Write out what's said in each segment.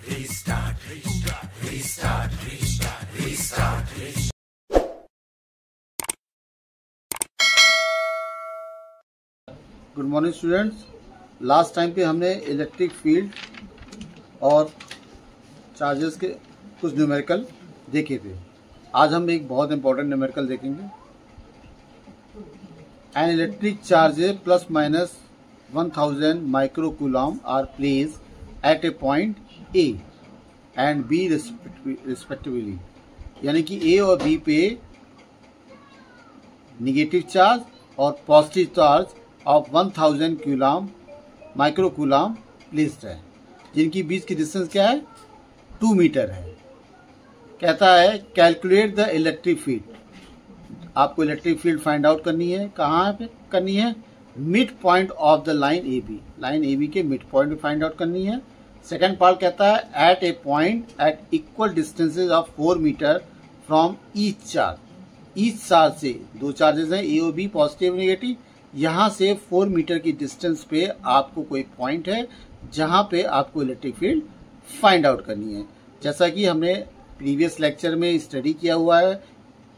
Good morning students. Last time पे हमने electric field और चार्जेस के कुछ न्यूमेरिकल देखे थे। आज हम एक बहुत इंपॉर्टेंट न्यूमेरिकल देखेंगे। An electric charges plus minus 1000 microcoulomb are placed at a point A and B respectively, यानी कि ए और बी पे निगेटिव चार्ज और positive charge of 1000 coulomb microcoulomb placed है, जिनकी बीच की डिस्टेंस क्या है, 2 मीटर है। कहता है कैलकुलेट द इलेक्ट्रिक फील्ड। आपको इलेक्ट्रिक फील्ड फाइंड आउट करनी है। कहाँ पे करनी है? Mid point of the line A B. Line A B के मिड पॉइंट पे फाइंड आउट करनी है। सेकंड पार्ट कहता है at a point at equal distances of 4 metre from each charge. Each charge से दो चार्जेस हैं, ए और बी, पॉजिटिव नेगेटिव। यहां से 4 मीटर की डिस्टेंस पे आपको कोई पॉइंट है जहां पे आपको इलेक्ट्रिक फील्ड फाइंड आउट करनी है। जैसा कि हमने प्रीवियस लेक्चर में स्टडी किया हुआ है,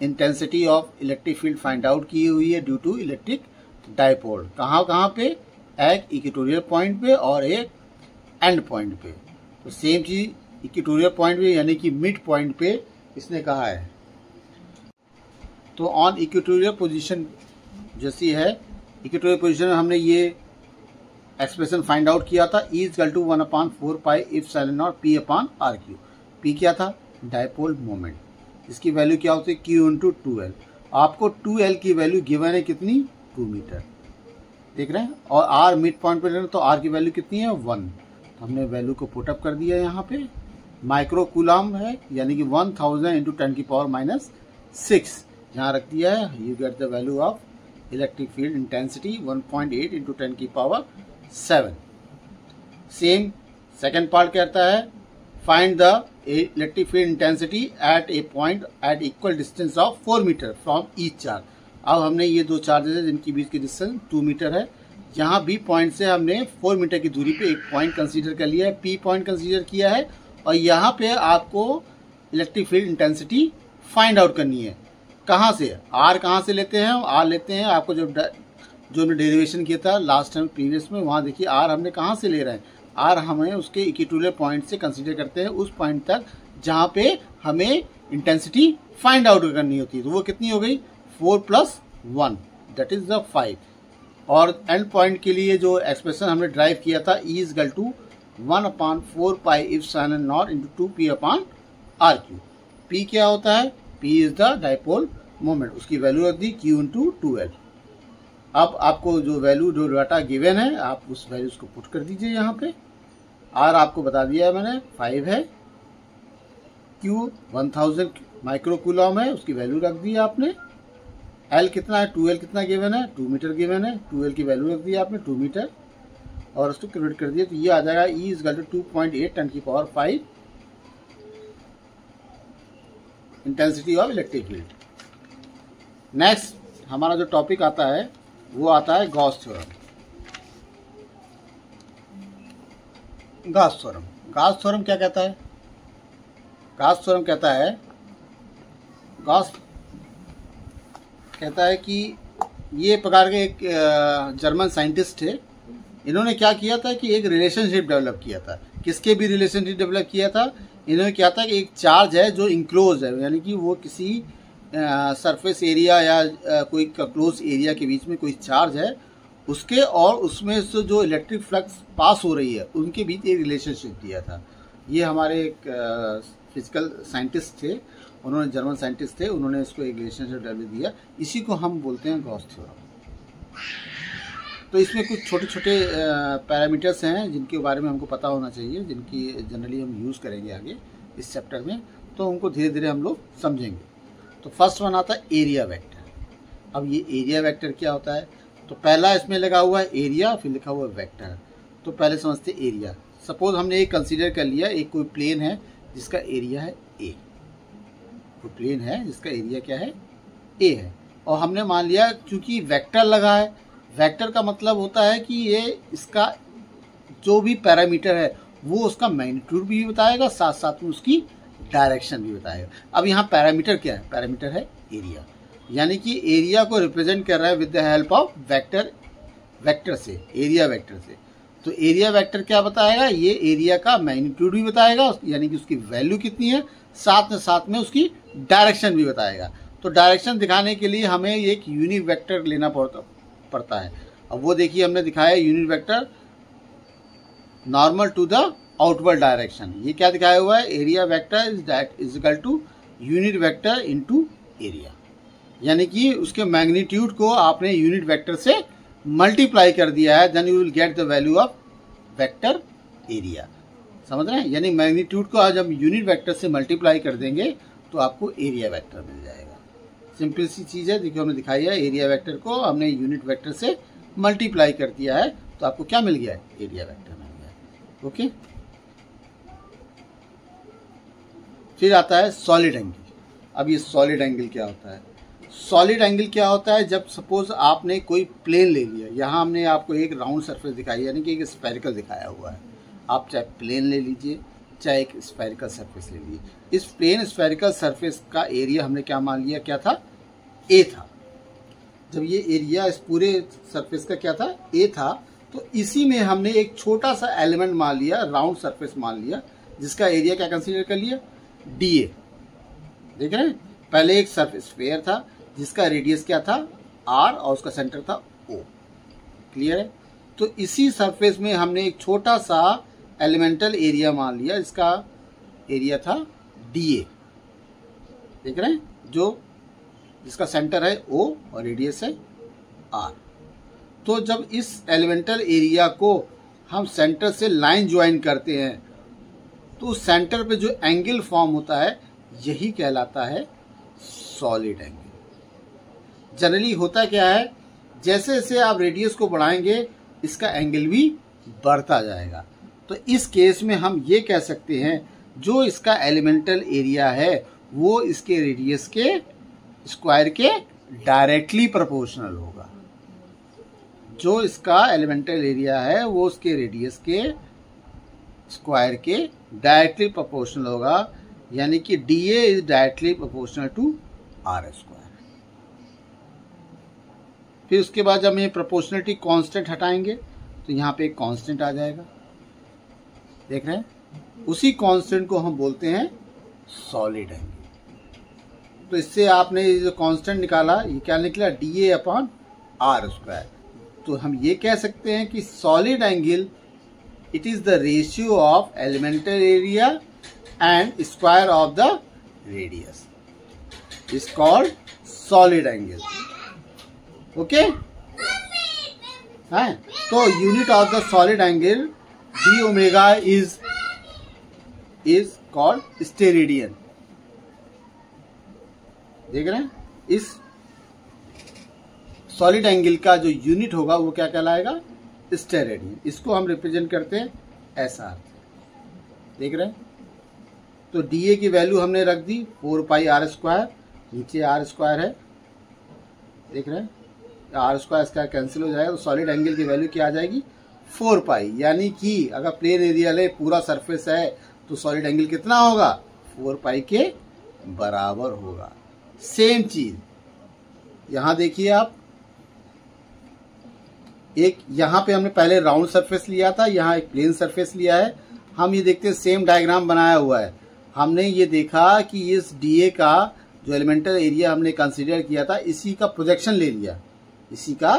intensity of electric field find out की हुई है ड्यू टू इलेक्ट्रिक डायपोल। कहाँ पे? एक इक्वेटोरियल पॉइंट पे और एक एंड पॉइंट पे। तो सेम चीज इक्वेटोरियल पॉइंट पे यानी कि मिड पॉइंट पे इसने कहा है। तो ऑन इक्वेटोरियल पोजीशन जैसी है, इक्वेटोरियल पोजीशन में हमने ये एक्सप्रेशन फाइंड आउट किया था, E equal to 1/4 pi epsilon naught P upon RQ। P क्या था? Dipole moment. इसकी वैल्यू क्या होती है? Q into 2L। आपको 2L की वैल्यू गिवन है कितनी? 2 मीटर। देख रहे हैं? और R मिड पॉइंट पे लेना, तो R की वैल्यू कितनी है? 1। तो हमने वैल्यू को पुटअप कर दिया यहाँ पे। माइक्रोकूलम है यानी कि 1000 इंटू 10⁻⁶ यहाँ रख दिया है। You get the value of electric field intensity 1.8 into 10⁻⁷। Same second part कहता है find the electric field intensity at a point at equal distance of 4 metre from each charge. अब हमने ये दो चार्जेस है जिनकी बीच की डिस्टेंस 2 मीटर है। यहाँ बी पॉइंट से हमने 4 मीटर की दूरी पे एक पॉइंट कंसीडर कर लिया है, पी पॉइंट कंसीडर किया है। और यहाँ पे आपको electric field intensity find out करनी है। कहाँ से? आर कहाँ से लेते हैं? आर लेते हैं आपको जो हमने डेरिवेशन किया था लास्ट टाइम प्रीवियस में, वहाँ देखिए आर हमने कहाँ से ले रहे हैं। आर हमें उसके इक्वेटोरियल पॉइंट से कंसीडर करते हैं, उस पॉइंट तक जहाँ पे हमें इंटेंसिटी फाइंड आउट करनी होती है। तो वो कितनी हो गई? 4 + 1 दैट इज द 5। और एंड पॉइंट के लिए जो एक्सप्रेशन हमने ड्राइव किया था, E equal to 1/4 pi epsilon naught into 2P upon RQ। P क्या होता है? P is the dipole moment. उसकी वैल्यू रख दी Q इंटू 2L। अब आपको जो वैल्यू जो डाटा गिवन है आप उस वैल्यूज को पुट कर दीजिए यहाँ पे। R आपको बता दिया है मैंने, 5 है। Q 1000 माइक्रोकूलम है, उसकी वैल्यू रख दी आपने। L कितना है? 2L कितना गिवन है? 2 मीटर गिवन है। 2L की वैल्यू रख दी आपने 2 मीटर और उसको कन्वर्ट कर दिया, तो ये आ जाएगा E equal to 2.8 10⁵ intensity of electric field. Next हमारा जो टॉपिक आता है वो आता है गॉस थ्योरम। गॉस थ्योरम क्या कहता है? गॉस थ्योरम कहता है कि ये प्रकार के एक जर्मन साइंटिस्ट थे। इन्होंने क्या किया था कि एक रिलेशनशिप डेवलप किया था। किसके भी रिलेशनशिप डेवलप किया था? इन्होंने क्या था कि एक चार्ज है जो इंक्लोज है, यानी कि वो किसी सरफेस एरिया या कोई क्लोज एरिया के बीच में कोई चार्ज है, उसके और उसमें से जो इलेक्ट्रिक फ्लक्स पास हो रही है उनके बीच एक रिलेशनशिप दिया था। ये हमारे एक फिजिकल साइंटिस्ट थे, उन्होंने जर्मन साइंटिस्ट थे, उन्होंने इसको एक रिलेशनशिप डेवलप दिया। इसी को हम बोलते हैं गॉस थ्योरम। तो इसमें कुछ छोटे छोटे पैरामीटर्स हैं जिनके बारे में हमको पता होना चाहिए, जिनकी जनरली हम यूज़ करेंगे आगे इस चैप्टर में, तो उनको धीरे धीरे हम लोग समझेंगे। तो फर्स्ट वन आता है एरिया वेक्टर। अब ये एरिया वेक्टर क्या होता है? तो पहला इसमें लगा हुआ है एरिया, फिर लिखा हुआ है वेक्टर। तो पहले समझते एरिया। सपोज हमने एक कंसीडर कर लिया, एक कोई प्लेन है जिसका एरिया है ए। कोई प्लेन है जिसका एरिया क्या है? ए है। और हमने मान लिया क्योंकि वेक्टर लगा है, वेक्टर का मतलब होता है कि ये इसका जो भी पैरामीटर है वो उसका मैग्नीट्यूड भी बताएगा, साथ साथ में उसकी डायरेक्शन भी बताएगा। अब यहाँ पैरामीटर क्या है? पैरामीटर है एरिया, यानी कि एरिया को रिप्रेजेंट कर रहा है with the help of vector से, एरिया वेक्टर से। तो एरिया वेक्टर क्या बताएगा? ये एरिया का मैग्नीट्यूड भी बताएगा, यानी कि उसकी वैल्यू कितनी है, साथ में उसकी डायरेक्शन भी बताएगा। तो डायरेक्शन दिखाने के लिए हमें एक यूनिट वेक्टर लेना पड़ता है। अब वो देखिए हमने दिखाया unit vector normal to the outward direction. ये क्या दिखाया हुआ है? Area vector is equal to unit vector into area, यानी कि उसके मैग्नीट्यूड को आपने यूनिट वेक्टर से मल्टीप्लाई कर दिया है, then you will get the value of vector area. समझ रहे हैं? यानी मैग्नीट्यूड को आज हम यूनिट वेक्टर से मल्टीप्लाई कर देंगे तो आपको एरिया वेक्टर मिल जाएगा। सिंपल सी चीज़ है, देखिए हमने दिखाई है, एरिया वेक्टर को हमने यूनिट वेक्टर से मल्टीप्लाई कर दिया है तो आपको क्या मिल गया है? एरिया वेक्टर मिल गया है। ओके, फिर आता है सॉलिड एंगल। अब ये सॉलिड एंगल क्या होता है? सॉलिड एंगल क्या होता है? जब सपोज आपने कोई प्लेन ले लिया, यहाँ हमने आपको एक राउंड सरफेस दिखाई, यानी कि एक स्फेरिकल दिखाया हुआ है। आप चाहे प्लेन ले लीजिए, चाहे एक स्फेरिकल सरफेस ले लीजिए। इस प्लेन स्फेरिकल सरफेस का एरिया हमने क्या मान लिया? क्या था? ए था। जब ये एरिया इस पूरे सरफेस का क्या था? ए था। तो इसी में हमने एक छोटा सा एलिमेंट मान लिया, राउंड सरफेस मान लिया, जिसका एरिया क्या कंसीडर कर लिया? D A. देख रहे हैं? पहले एक सरफेस स्फीयर था जिसका रेडियस क्या था? आर, और उसका सेंटर था ओ। क्लियर है? तो इसी सरफेस में हमने एक छोटा सा एलिमेंटल एरिया मान लिया, इसका एरिया था डी ए। देख रहे हैं? जिसका सेंटर है ओ और रेडियस है आर। तो जब इस एलिमेंटल एरिया को हम सेंटर से लाइन ज्वाइन करते हैं तो उस सेंटर पे जो एंगल फॉर्म होता है यही कहलाता है सॉलिड एंगल। जनरली होता क्या है? जैसे जैसे आप रेडियस को बढ़ाएंगे इसका एंगल भी बढ़ता जाएगा। तो इस केस में हम ये कह सकते हैं जो इसका एलिमेंटल एरिया है वो इसके रेडियस के स्क्वायर के डायरेक्टली प्रोपोर्शनल होगा। जो इसका एलिमेंटल एरिया है वो उसके रेडियस के स्क्वायर के डायरेक्टली प्रोपोर्शनल होगा, यानी कि D A is directly proportional to R square. फिर उसके बाद जब हम ये प्रोपोर्शनलिटी कांस्टेंट हटाएंगे तो यहाँ पे एक कांस्टेंट आ जाएगा। देख रहे हैं? उसी कांस्टेंट को हम बोलते हैं सॉलिड एंगल। तो इससे आपने ये जो कांस्टेंट निकाला, ये क्या निकला? D A upon R square. तो हम ये कह सकते हैं कि solid angle it is the ratio of elemental area and square of the radius is called solid angle. Okay है? तो unit of the solid angle D omega is called steradian. देख रहे हैं? इस सॉलिड एंगल का जो unit होगा वो क्या कहलाएगा? स्टेरेडियन। इसको हम रिप्रेजेंट करते हैं एसआर। देख रहे हैं? तो डीए की वैल्यू हमने रख दी 4 पाई आर स्क्वायर, नीचे आर स्क्वायर है। देख रहे हैं? आर स्क्वायर इसका कैंसिल हो जाएगा, तो सॉलिड एंगल की वैल्यू क्या आ जाएगी? 4 पाई। यानी कि अगर प्लेन एरिया ले, पूरा सरफेस है, तो सॉलिड एंगल कितना होगा? 4 पाई के बराबर होगा। सेम चीज यहां देखिए आप, एक यहां पे हमने पहले राउंड सरफेस लिया था, यहां एक प्लेन सरफेस लिया है। हम ये देखते हैं सेम डायग्राम बनाया हुआ है। हमने ये देखा कि इस डीए का जो एलिमेंटल एरिया हमने कंसीडर किया था, इसी का प्रोजेक्शन ले लिया, इसी का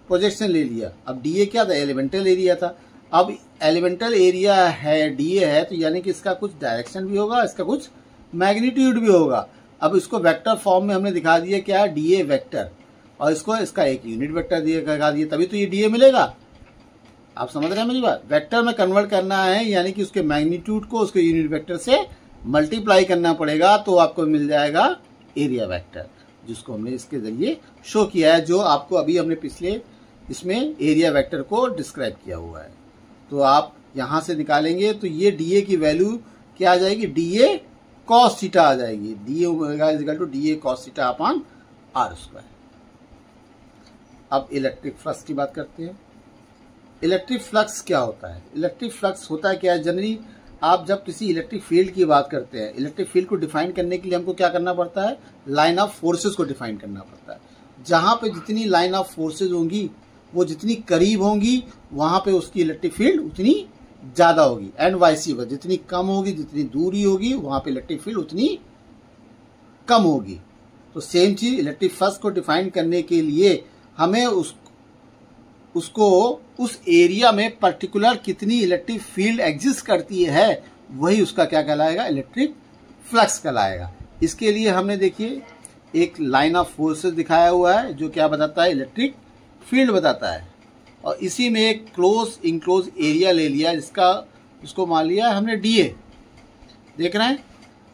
प्रोजेक्शन ले लिया। अब डीए क्या था? एलिमेंटल एरिया था। अब एलिमेंटल एरिया है, डीए है, तो यानी कि इसका कुछ डायरेक्शन भी होगा, इसका कुछ मैग्नीट्यूड भी होगा। अब इसको वेक्टर फॉर्म में हमने दिखा दिया, क्या है? डीए वेक्टर, और इसको इसका एक यूनिट वेक्टर दिखा दिया, तभी तो ये डीए मिलेगा। आप समझ रहे हैं मेरी बात? वेक्टर में कन्वर्ट करना है, यानी कि उसके मैग्नीट्यूड को उसके यूनिट वेक्टर से मल्टीप्लाई करना पड़ेगा, तो आपको मिल जाएगा एरिया वेक्टर, जिसको हमने इसके जरिए शो किया है, जो आपको अभी हमने पिछले इसमें एरिया वेक्टर को डिस्क्राइब किया हुआ है। तो आप यहां से निकालेंगे तो ये डीए की वैल्यू क्या आ जाएगी? डीए कॉस थीटा आ जाएगी। D omega is equal to DA cos theta upon R square. अब इलेक्ट्रिक फ्लक्स की बात करते हैं। इलेक्ट्रिक फ्लक्स क्या होता है? इलेक्ट्रिक फ्लक्स होता है क्या है? जनरली आप जब किसी इलेक्ट्रिक फील्ड की बात करते हैं, इलेक्ट्रिक फील्ड को डिफाइन करने के लिए हमको क्या करना पड़ता है? लाइन ऑफ फोर्सेस को डिफाइन करना पड़ता है। जहां पे जितनी लाइन ऑफ फोर्सेस होंगी वो जितनी करीब होंगी वहां पे उसकी इलेक्ट्रिक फील्ड उतनी ज्यादा होगी, एंड वाइस वर्सा। जितनी कम होगी, जितनी दूरी होगी, वहां पे इलेक्ट्रिक फील्ड उतनी कम होगी। तो सेम चीज इलेक्ट्रिक फ्लक्स को डिफाइन करने के लिए हमें उसको उस एरिया में पर्टिकुलर कितनी इलेक्ट्रिक फील्ड एग्जिस्ट करती है, वही उसका क्या कहलाएगा? इलेक्ट्रिक फ्लक्स कहलाएगा। इसके लिए हमने देखिए एक लाइन ऑफ फोर्सेस दिखाया हुआ है जो क्या बताता है? इलेक्ट्रिक फील्ड बताता है। और इसी में एक क्लोज इंक्लोज एरिया ले लिया जिसको मान लिया हमने डीए, देख रहे हैं।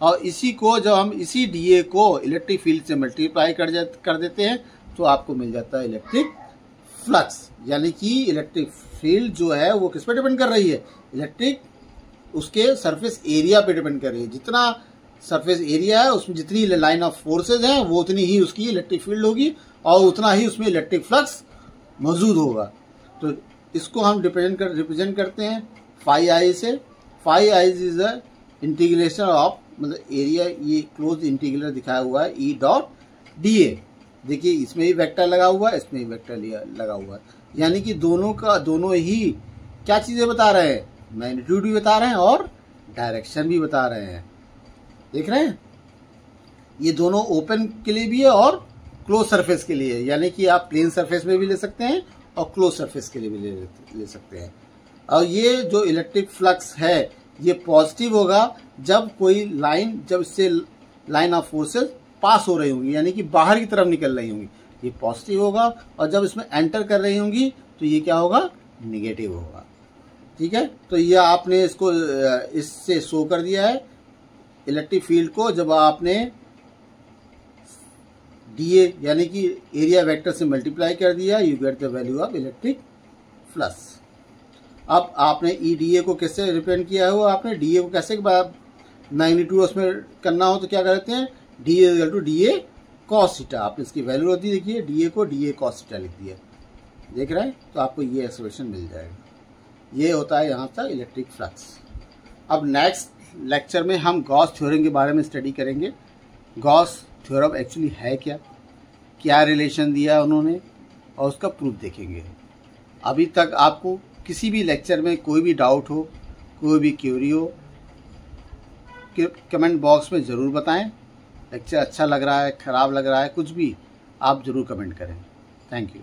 और इसी को जब हम इसी डीए को इलेक्ट्रिक फील्ड से मल्टीप्लाई कर देते हैं तो आपको मिल जाता है इलेक्ट्रिक फ्लक्स। यानी कि इलेक्ट्रिक फील्ड जो है वो किस पे डिपेंड कर रही है? इलेक्ट्रिक उसके सरफेस एरिया पे डिपेंड कर रही है। जितना सरफेस एरिया है उसमें जितनी लाइन ऑफ फोर्सेज हैं वो उतनी ही उसकी इलेक्ट्रिक फील्ड होगी और उतना ही उसमें इलेक्ट्रिक फ्लक्स मौजूद होगा। तो इसको हम रिप्रेजेंट करते हैं फाई आई से। Phi I is a integration of, मतलब एरिया, ये क्लोज इंटीग्रल दिखाया हुआ है ई डॉट डी ए। देखिए इसमें ही वेक्टर लगा हुआ है, इसमें ही वेक्टर लगा हुआ है। यानी कि दोनों ही क्या चीजें बता रहे हैं? मैग्नीट्यूड भी बता रहे हैं और डायरेक्शन भी बता रहे हैं। देख रहे हैं, ये दोनों ओपन के लिए भी है और क्लोज सरफेस के लिए है। यानी कि आप प्लेन सरफेस में भी ले सकते हैं और क्लोज सरफेस के लिए भी ले सकते हैं। और ये जो इलेक्ट्रिक फ्लक्स है ये पॉजिटिव होगा जब कोई लाइन, जब इससे लाइन ऑफ फोर्सेस पास हो रही होंगी, यानी कि बाहर की तरफ निकल रही होंगी, ये पॉजिटिव होगा। और जब इसमें एंटर कर रही होंगी तो ये क्या होगा? निगेटिव होगा। ठीक है, तो ये आपने इसको इससे शो कर दिया है इलेक्ट्रिक फील्ड को। जब आपने डीए यानी कि एरिया वेक्टर से मल्टीप्लाई कर दिया, you get the value of electric flux. अब आपने ई डीए को कैसे रिप्रेजेंट किया है? वो आपने डीए को कैसे मैग्नीट्यूड उसमें करना हो तो क्या करते हैं? DA equal to DA cos theta. आपने इसकी वैल्यू होती, देखिए डीए को डीए कॉस थीटा लिख दिया, देख रहे हैं। तो आपको ये एक्सप्रेशन मिल जाएगा। ये होता है यहाँ तक इलेक्ट्रिक फ्लक्स। अब नेक्स्ट लेक्चर में हम गॉस थ्योरम के बारे में स्टडी करेंगे। गॉस थ्योरम एक्चुअली है क्या रिलेशन दिया उन्होंने, और उसका प्रूफ देखेंगे। अभी तक आपको किसी भी लेक्चर में कोई भी डाउट हो, कोई भी क्वेरी हो, कमेंट बॉक्स में ज़रूर बताएं। लेक्चर अच्छा लग रहा है, ख़राब लग रहा है, कुछ भी आप ज़रूर कमेंट करें। Thank you.